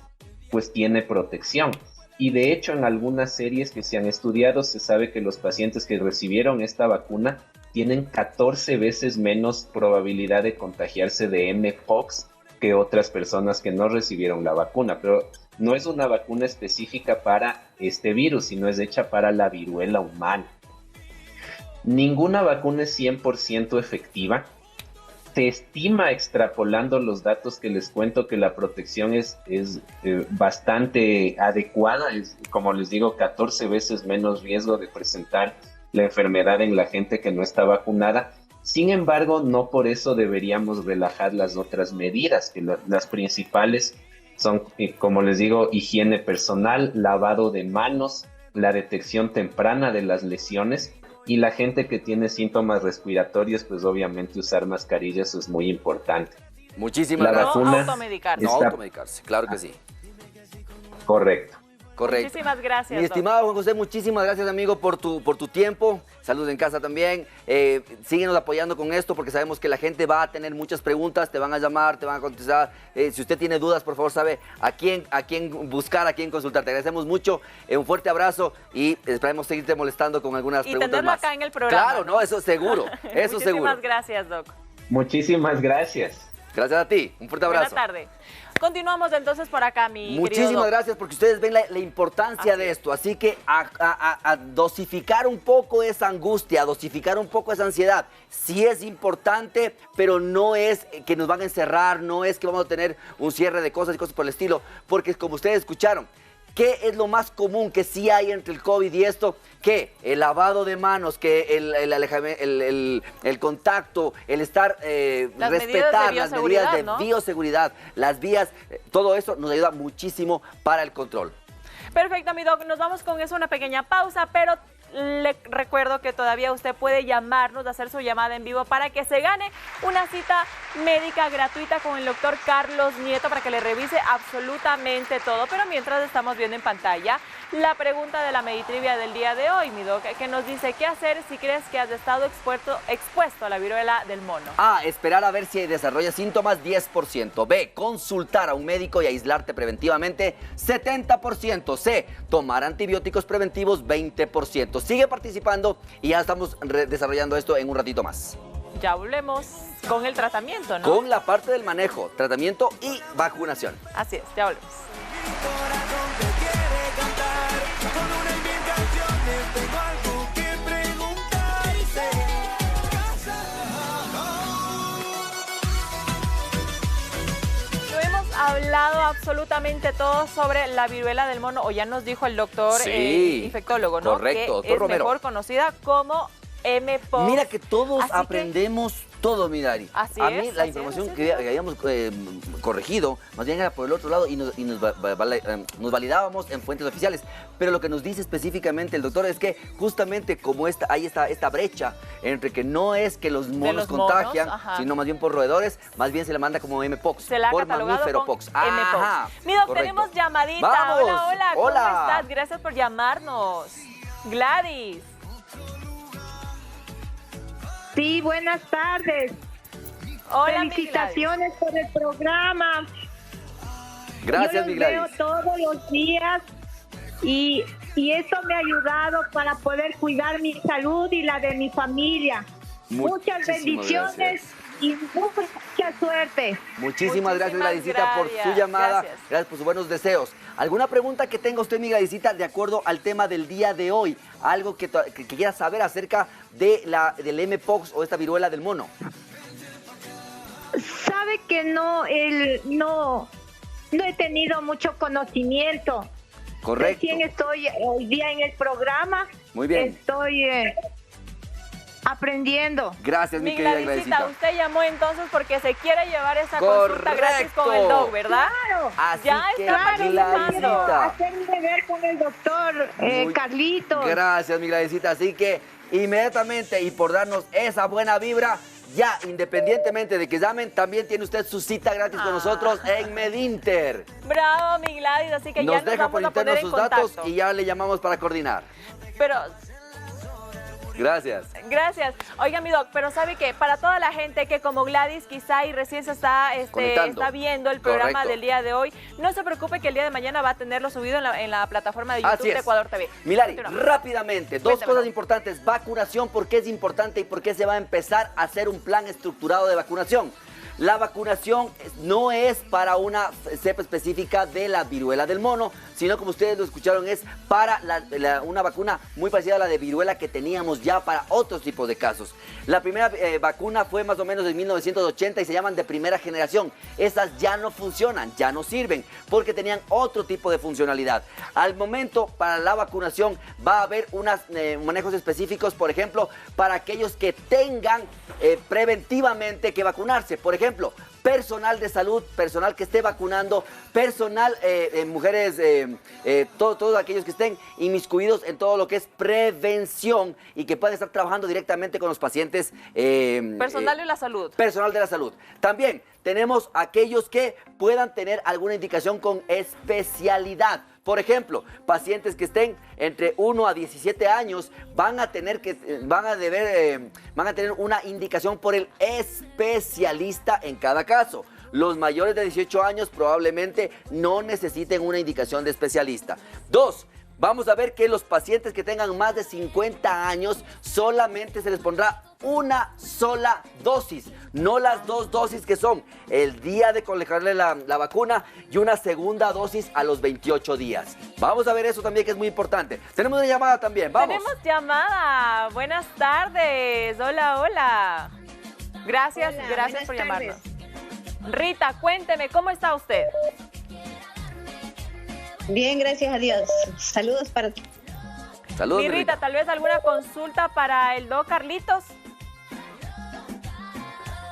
pues tiene protección. Y de hecho, en algunas series que se han estudiado, se sabe que los pacientes que recibieron esta vacuna tienen 14 veces menos probabilidad de contagiarse de mpox que otras personas que no recibieron la vacuna. Pero no es una vacuna específica para este virus, sino es hecha para la viruela humana. Ninguna vacuna es 100% efectiva. Se estima, extrapolando los datos que les cuento, que la protección es bastante adecuada. Es, como les digo, 14 veces menos riesgo de presentar la enfermedad en la gente que no está vacunada. Sin embargo, no por eso deberíamos relajar las otras medidas, que las principales son, como les digo, higiene personal, lavado de manos, la detección temprana de las lesiones, y la gente que tiene síntomas respiratorios, pues obviamente usar mascarillas es muy importante. Muchísimas gracias. No automedicarse. No automedicarse, claro que sí. Correcto. Correcto. Muchísimas gracias. Mi estimado Juan José, muchísimas gracias, amigo, por tu tiempo. Salud en casa también. Síguenos apoyando con esto porque sabemos que la gente va a tener muchas preguntas, te van a llamar, te van a contestar. Si usted tiene dudas, por favor, sabe a quién buscar, a quién consultar. Te agradecemos mucho. Un fuerte abrazo y esperemos seguirte molestando con algunas preguntas tenerlo más. Acá en el programa. Claro, no, eso seguro. Eso seguro. Muchísimas gracias, Doc. Muchísimas gracias. Gracias a ti. Un fuerte abrazo. Buenas tardes. Continuamos entonces por acá, mi Muchísimas gracias porque ustedes ven la importancia de esto. Así que a dosificar un poco esa angustia, a dosificar un poco esa ansiedad. Sí es importante, pero no es que nos van a encerrar, no es que vamos a tener un cierre de cosas y cosas por el estilo. Porque como ustedes escucharon, ¿qué es lo más común que sí hay entre el COVID y esto? Que el lavado de manos, que el contacto, el estar, respetar las medidas de bioseguridad, las vías, todo eso nos ayuda muchísimo para el control. Perfecto, mi Doc, nos vamos con eso una pequeña pausa, pero le recuerdo que todavía usted puede llamarnos, hacer su llamada en vivo para que se gane una cita médica gratuita con el doctor Carlos Nieto para que le revise absolutamente todo. Pero mientras estamos viendo en pantalla la pregunta de la Meditrivia del día de hoy, mi Doc, que nos dice qué hacer si crees que has estado expuesto a la viruela del mono. A, esperar a ver si desarrolla síntomas, 10%. B, consultar a un médico y aislarte preventivamente, 70%. C, tomar antibióticos preventivos, 20%. Sigue participando y ya estamos desarrollando esto en un ratito más. Ya volvemos con el tratamiento, ¿no? Con la parte del manejo, tratamiento y vacunación. Así es, ya volvemos. Hablado absolutamente todo sobre la viruela del mono, o ya nos dijo el doctor infectólogo, ¿no? Correcto, que es Romero. mejor conocida como mpox. Mira que todos aprendemos todo, mi Dari. Así a mí la información que habíamos corregido, más bien era por el otro lado y nos validábamos en fuentes oficiales. Pero lo que nos dice específicamente el doctor es que justamente como hay esta brecha entre que no es que los monos contagian, sino más bien por roedores, más bien se le manda como mpox. Se la ha por catalogado mamíferopox. mpox. Mi doc, tenemos llamadita. ¡Vamos! Hola, hola, ¿cómo estás? Gracias por llamarnos. Gladys. Sí, buenas tardes. Hola, felicitaciones por el programa. Gracias, mi Gladys. Yo los veo todos los días y eso me ha ayudado para poder cuidar mi salud y la de mi familia. Muchas bendiciones. Gracias. y mucha suerte. Muchísimas gracias, Gladysita, por su llamada. Gracias por sus buenos deseos. ¿Alguna pregunta que tenga usted, mi Gladysita, de acuerdo al tema del día de hoy? Algo que quiera saber acerca de del mpox o esta viruela del mono. Sabe que no he tenido mucho conocimiento. Correcto. Recién estoy hoy día en el programa. Muy bien. Estoy aprendiendo. Gracias, mi querida Gladysita. Usted llamó entonces porque se quiere llevar esa consulta gratis con el doc, ¿verdad? Claro. Así ya que, está participando. Hacerme ver con el doctor Carlitos. Gracias, mi Gladysita. Así que inmediatamente y por darnos esa buena vibra, ya independientemente de que llamen, también tiene usted su cita gratis con nosotros en Medinter. Bravo, mi Gladys. Así que nos ya nos deja por vamos a interno poner sus en datos contacto. y ya le llamamos para coordinar. Pero... Gracias. Gracias. Oiga, mi doc, pero sabe que para toda la gente que como Gladys quizá y recién se está viendo el programa Correcto. del día de hoy, no se preocupe que el día de mañana va a tenerlo subido en la plataforma de YouTube de Ecuador TV. Milari, rápidamente, dos cosas importantes. Vacunación, ¿por qué es importante y por qué se va a empezar a hacer un plan estructurado de vacunación? La vacunación no es para una cepa específica de la viruela del mono, sino como ustedes lo escucharon, es para una vacuna muy parecida a la de viruela que teníamos ya para otros tipos de casos. La primera vacuna fue más o menos en 1980 y se llaman de primera generación. Esas ya no funcionan, ya no sirven, porque tenían otro tipo de funcionalidad. Al momento, para la vacunación va a haber unos manejos específicos, por ejemplo, para aquellos que tengan preventivamente que vacunarse. Por ejemplo, personal de salud, personal que esté vacunando, personal, mujeres, todos aquellos que estén inmiscuidos en todo lo que es prevención y que puedan estar trabajando directamente con los pacientes. Personal de la salud. Personal de la salud. También tenemos aquellos que puedan tener alguna indicación con especialidad. Por ejemplo, pacientes que estén entre 1 a 17 años van a tener una indicación por el especialista en cada caso. Los mayores de 18 años probablemente no necesiten una indicación de especialista. 2. Vamos a ver que los pacientes que tengan más de 50 años solamente se les pondrá una sola dosis, no las 2 dosis que son el día de colocarle la vacuna y una segunda dosis a los 28 días. Vamos a ver eso también, que es muy importante. Tenemos una llamada también, vamos. Tenemos llamada. Buenas tardes. Hola, hola. Gracias, Hola, gracias por buenas llamarnos. Rita, cuénteme, ¿cómo está usted? Bien, gracias a Dios. Saludos para ti. Saludos, Mi Rita, tal vez alguna consulta para el doc Carlitos.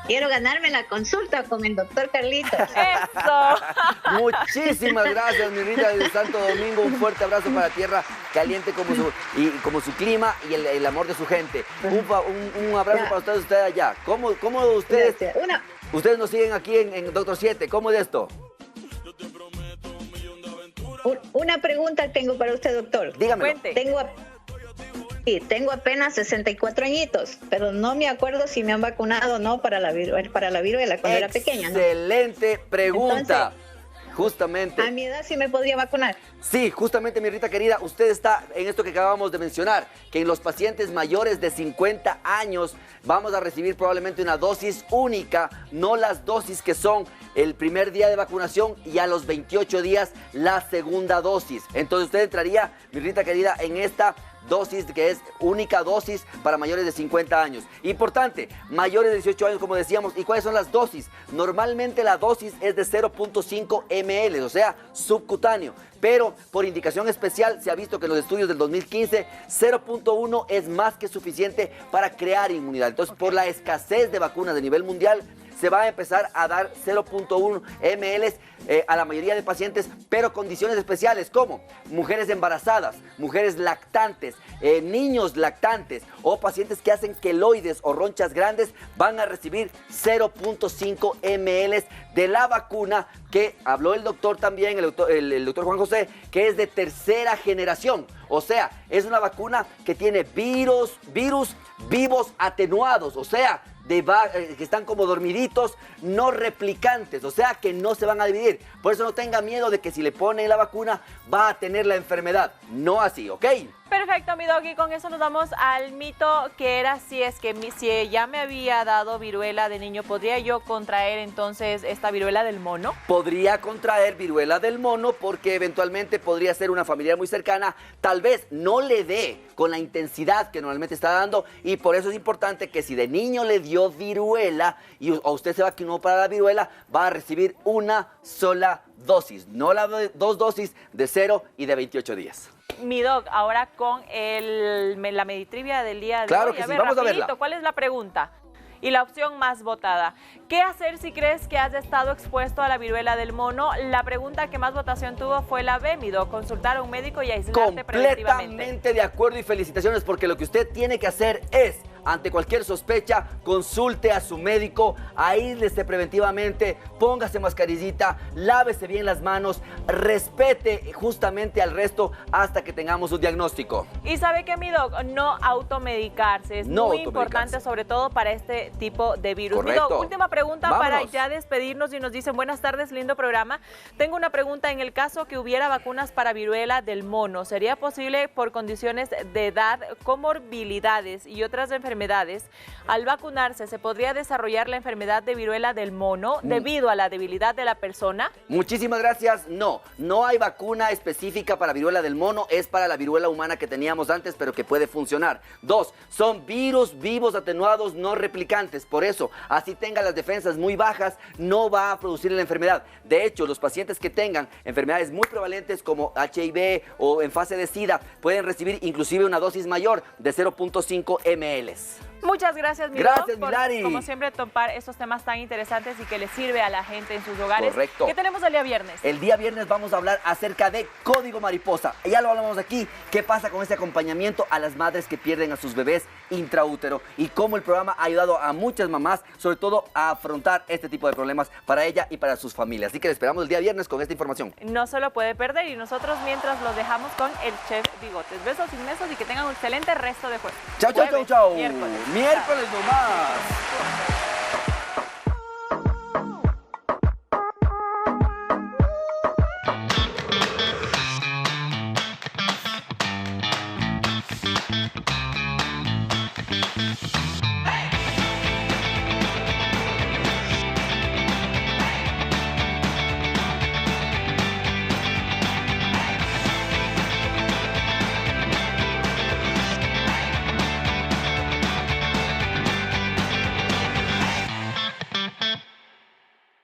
Quiero ganarme la consulta con el doctor Carlitos. ¡Eso! Muchísimas gracias, mi Rita, desde Santo Domingo. Un fuerte abrazo para tierra caliente como su clima y el amor de su gente. Un abrazo para ustedes allá. ¿Cómo ustedes? Ustedes nos siguen aquí en Doctor 7. ¿Cómo es esto? Una pregunta tengo para usted, doctor. Dígame. Tengo apenas 64 añitos, pero no me acuerdo si me han vacunado o no para la viruela cuando era pequeña, ¿no? Excelente pregunta. Entonces, justamente. ¿a mi edad sí me podría vacunar? Sí, justamente, mi Rita querida, usted está en esto que acabamos de mencionar, que en los pacientes mayores de 50 años vamos a recibir probablemente una dosis única, no las dosis que son el primer día de vacunación y a los 28 días la segunda dosis. Entonces usted entraría, mi Rita querida, en esta dosis que es única dosis para mayores de 50 años. Importante, mayores de 18 años, como decíamos. ¿Y cuáles son las dosis? Normalmente la dosis es de 0.5 ml, o sea, subcutáneo. Pero por indicación especial se ha visto que en los estudios del 2015, 0.1 es más que suficiente para crear inmunidad. Entonces, por la escasez de vacunas a nivel mundial, se va a empezar a dar 0.1 ml a la mayoría de pacientes, pero condiciones especiales como mujeres embarazadas, mujeres lactantes, niños lactantes o pacientes que hacen queloides o ronchas grandes van a recibir 0.5 ml de la vacuna que habló el doctor también, el doctor Juan José, que es de tercera generación. O sea, es una vacuna que tiene virus vivos atenuados, o sea, que están como dormiditos, no replicantes, o sea que no se van a dividir. Por eso no tenga miedo de que si le ponen la vacuna va a tener la enfermedad. No así, ¿ok? Perfecto, mi Doc, y con eso nos vamos al mito que era si ya me había dado viruela de niño, ¿podría yo contraer entonces esta viruela del mono? Podría contraer viruela del mono porque eventualmente podría ser una familiar muy cercana, tal vez no le dé con la intensidad que normalmente está dando, y por eso es importante que si de niño le dio viruela y usted se vacunó para la viruela, va a recibir una sola dosis, no dos dosis de 0 y de 28 días. Mi Doc, ahora con la Meditrivia del día de hoy. Claro que sí, vamos a verla. ¿Cuál es la pregunta? Y la opción más votada. ¿Qué hacer si crees que has estado expuesto a la viruela del mono? La pregunta que más votación tuvo fue la B, mi Doc, consultar a un médico y aislarte preventivamente. Completamente de acuerdo y felicitaciones, porque lo que usted tiene que hacer es, ante cualquier sospecha, consulte a su médico, aíslese preventivamente, póngase mascarillita, lávese bien las manos, respete justamente al resto hasta que tengamos un diagnóstico. Y sabe que, mi Doc, no automedicarse, es muy importante, sobre todo para este tipo de virus. Correcto. Mi Doc, última pregunta. Vámonos. Para ya despedirnos, y nos dicen: buenas tardes, lindo programa. Tengo una pregunta. En el caso que hubiera vacunas para viruela del mono, ¿sería posible por condiciones de edad, comorbilidades y otras enfermedades, al vacunarse se podría desarrollar la enfermedad de viruela del mono debido a la debilidad de la persona? Muchísimas gracias. No hay vacuna específica para viruela del mono, es para la viruela humana que teníamos antes, pero que puede funcionar. 2, son virus vivos atenuados no replicantes, por eso, así tenga las defensas muy bajas, no va a producir la enfermedad. De hecho, los pacientes que tengan enfermedades muy prevalentes como HIV o en fase de SIDA pueden recibir inclusive una dosis mayor de 0.5 ml. Muchas gracias, mi Gracias, Doc, por, Milari. como siempre, topar estos temas tan interesantes y que les sirve a la gente en sus hogares. Correcto. ¿Qué tenemos el día viernes? El día viernes vamos a hablar acerca de código mariposa. Ya lo hablamos aquí. ¿Qué pasa con este acompañamiento a las madres que pierden a sus bebés intraútero? Y cómo el programa ha ayudado a muchas mamás, sobre todo, a afrontar este tipo de problemas para ella y para sus familias. Así que les esperamos el día viernes con esta información. No se lo puede perder, y nosotros mientras los dejamos con el Chef Bigotes. Besos inmensos y que tengan un excelente resto de jueves. Chau, chau, chau, chau. Miércoles. Miércoles nomás.